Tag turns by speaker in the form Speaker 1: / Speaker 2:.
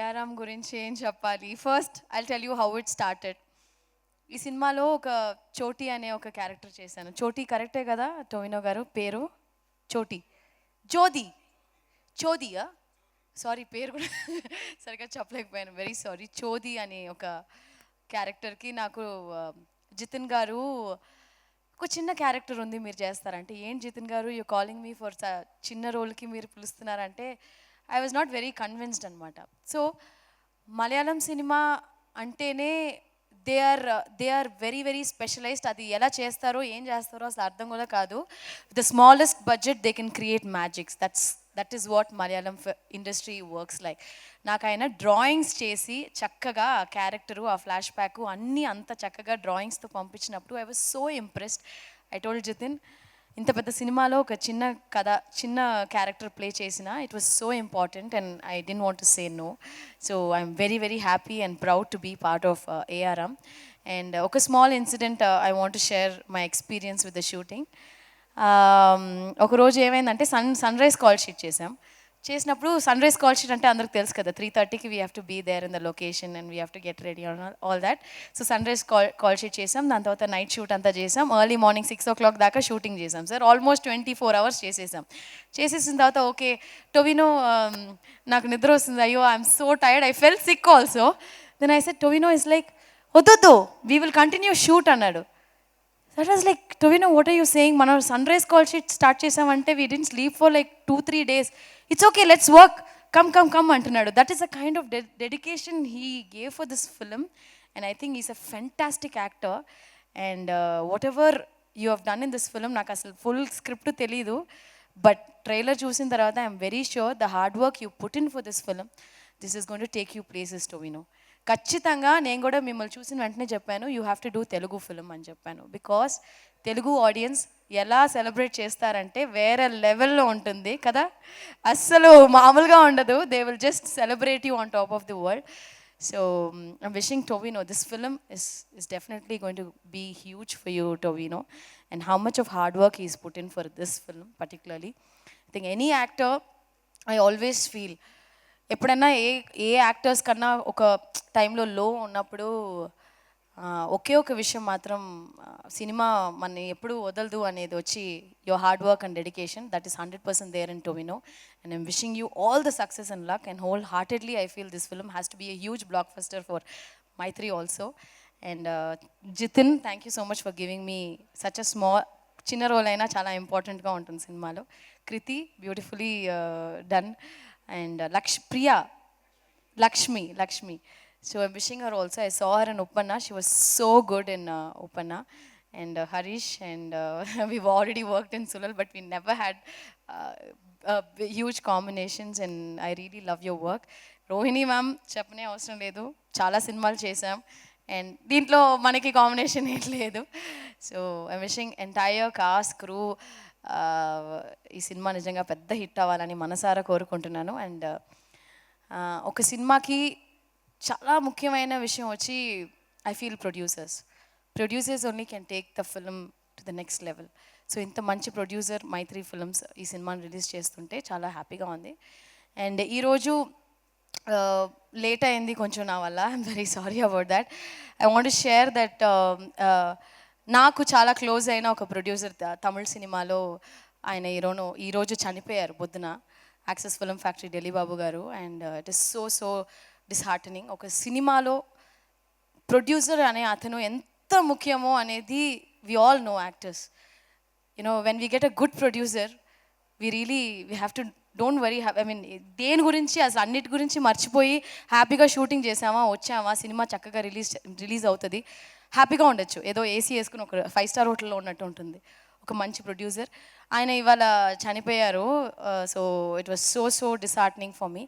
Speaker 1: ARM గురించి ఏం చెప్పాలి. First I'll tell you how it started. ఈ సినిమాలో ఒక చోటీ అనే ఒక క్యారెక్టర్ చేశాను. చోటీ కరెక్టే కదా టోవినో గారు పేరు? చోటీ, జోది, చోదియా, సారీ పేరు కూడా సరిగ్గా చెప్పలేకపోయాను, వెరీ సారీ. చోది అనే ఒక క్యారెక్టర్కి నాకు జితిన్ గారు ఒక చిన్న క్యారెక్టర్ ఉంది మీరు చేస్తారంటే, ఏం జితిన్ గారు యూ కాలింగ్ మీ ఫర్ చిన్న రోల్కి మీరు పిలుస్తున్నారంటే I was not very convinced అనమాట. సో మలయాళం సినిమా అంటేనే they are very very specialised. అది ఎలా చేస్తారో ఏం చేస్తారో అసలు అర్థం కూడా కాదు. The smallest budget they can create magics. That is what Malayalam industry works like. నాకు ఆయన డ్రాయింగ్స్ చేసి చక్కగా ఆ క్యారెక్టరు, ఆ ఫ్లాష్ బ్యాక్ అన్నీ అంత చక్కగా డ్రాయింగ్స్తో పంపించినప్పుడు I was so impressed. I told Jithin, ఇంత పెద్ద సినిమాలో ఒక చిన్న కథ, చిన్న క్యారెక్టర్ ప్లే చేసిన it was so important and I didn't want to say no. So I'm very very happy and proud to be part of ARM. And ఒక small incident I want to share my experience with the shooting. ఒకరోజు ఏమైందంటే sunrise call sheet చేసినప్పుడు sunrise call sheet అంటే అందరికి తెలుసు కదా, 3:30కి we have to be there in the location and we have to get ready all that. So sunrise call sheet చేసాం, దాని తర్వాత నైట్ షూట్ అంతా చేసాం, ఎర్లీ మార్నింగ్ 6 o'clock దాకా షూటింగ్ చేసాం సార్. ఆల్మోస్ట్ 24 hours చేసేసిన తర్వాత ఓకే టొవినో, నాకు నిద్ర వస్తుంది, అయ్యో I'm so tired, I fell sick also. Then I said Tovino is like వద్దు వీ విల్ కంటిన్యూ షూట్ అన్నాడు. That was like Tovino what are you saying, మనం sunrise call sheet start చేసామంటే we didn't sleep for like 2-3 days. It's okay let's work, come అంటున్నాడు. That is a kind of dedication he gave for this film and I think is a fantastic actor. And what ever you have done in this film, నాకు అసలు full script తెలీదు, but trailer చూసిన తర్వాత I'm very sure the hard work you put in for this film, this is going to take you places Tovino. ఖచ్చితంగా నేను కూడా మిమ్మల్ని చూసిన వెంటనే చెప్పాను you have to do Telugu film అని చెప్పాను. బికాస్ తెలుగు ఆడియన్స్ ఎలా సెలబ్రేట్ చేస్తారంటే వేరే లెవెల్లో ఉంటుంది కదా, అస్సలు మామూలుగా ఉండదు. They will just celebrate you on top of the world. So I'm wishing Tovino this film is definitely going to be huge for you, Tovino, and how much of hard work he's put in for this film particularly. I think any actor, I always feel ఎప్పుడన్నా ఏ actors కన్నా ఒక టైంలో లో ఉన్నప్పుడు ఒకే ఒక విషయం మాత్రం cinema మన ఎప్పుడు వదలదు అనేది వచ్చి your hard work and dedication. That is 100% there in Tovino and I'm wishing you all the success and luck and wholeheartedly I feel this film has to be a huge blockbuster for Mythri also. And Jithin, thank you so much for giving me such a small, చిన్న role అయినా చాలా ఇంపార్టెంట్గా ఉంటుంది సినిమాలో. Kriti, beautifully done. And Lakshmi. So I'm wishing her also. I saw her in Uppanna. She was so good in Uppanna. And Harish, and we've already worked in Sulal, but we never had huge combinations. And I really love your work. Rohini ma'am, చెప్పనే అవసరం లేదు, చాలా సినిమాలు చేసాం and దీంట్లో మనకి combination ఏం లేదు. So I'm wishing entire cost, crew, ఈ సినిమా నిజంగా పెద్ద హిట్ అవ్వాలని మనసారా కోరుకుంటున్నాను. అండ్ ఒక సినిమాకి చాలా ముఖ్యమైన విషయం వచ్చి I feel producers only can take the film to the next level. So ఇంత మంచి ప్రొడ్యూసర్ మైత్రి ఫిల్మ్స్ ఈ సినిమాని రిలీజ్ చేస్తుంటే చాలా హ్యాపీగా ఉంది. అండ్ ఈరోజు లేట్ అయింది కొంచెం నా వల్ల, I'm very sorry about that. I want to share that నాకు చాలా క్లోజ్ అయిన ఒక ప్రొడ్యూసర్ తమిళ సినిమాలో ఆయన ఈరోజు చనిపోయారు పొద్దున, Axess Film Factory Dilli Babu garu. And it is so disheartening. ఒక సినిమాలో ప్రొడ్యూసర్ అనే అతను ఎంత ముఖ్యమో అనేది we all know actors. You know when we get a good producer we have to don't worry, I mean దేని గురించి అసలు అన్నిటి గురించి మర్చిపోయి హ్యాపీగా షూటింగ్ చేసామా, వచ్చామా, సినిమా చక్కగా రిలీజ్ అవుతుంది, హ్యాపీగా ఉండొచ్చు. ఏదో ఏసీ వేసుకుని ఒక 5-star హోటల్లో ఉన్నట్టు ఉంటుంది ఒక మంచి ప్రొడ్యూసర్. ఆయన ఇవాళ చనిపోయారు. So it was so disheartening for me.